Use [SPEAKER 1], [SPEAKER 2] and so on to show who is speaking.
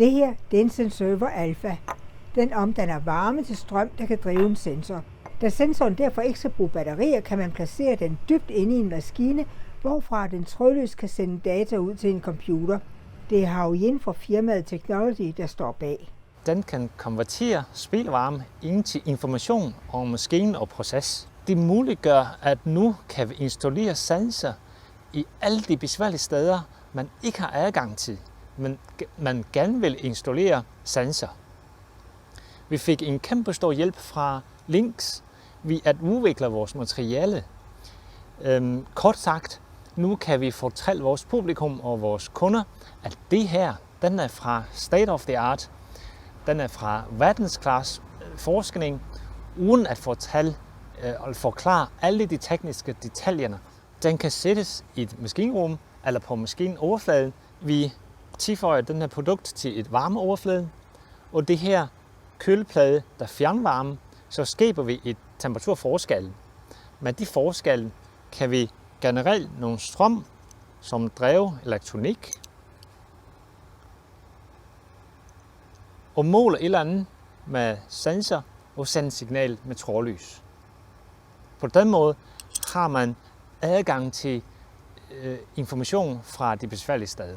[SPEAKER 1] Det her, det er en Senserver Alpha. Den omdanner varme til strøm, der kan drive en sensor. Da sensoren derfor ikke skal bruge batterier, kan man placere den dybt inde i en maskine, hvorfra den trådløst kan sende data ud til en computer. Det er Haoyin fra firmaet Technology, der står bag.
[SPEAKER 2] Den kan konvertere spildvarme ind til information om maskinen og proces. Det muliggør, at nu kan vi installere sensorer i alle de besværlige steder, man ikke har adgang til, men man gerne vil installere sensorer. Vi fik en kæmpe stor hjælp fra Lynx ved at udvikle vores materiale. Kort sagt, nu kan vi fortælle vores publikum og vores kunder, at det her, den er fra state of the art, den er fra verdensklasse forskning, uden at fortælle og forklare alle de tekniske detaljer. Den kan sættes i et maskinrum eller på maskinoverfladen. Vi tilføjer den her produkt til et varmeoverflade, og det her køleplade, der fjernvarme, så skaber vi et temperaturforskel. Med de forskelle kan vi generere nogle strøm, som driver elektronik, og måle et eller andet med sensor og sende signal med trådlys. På den måde har man adgang til information fra de besværlige steder.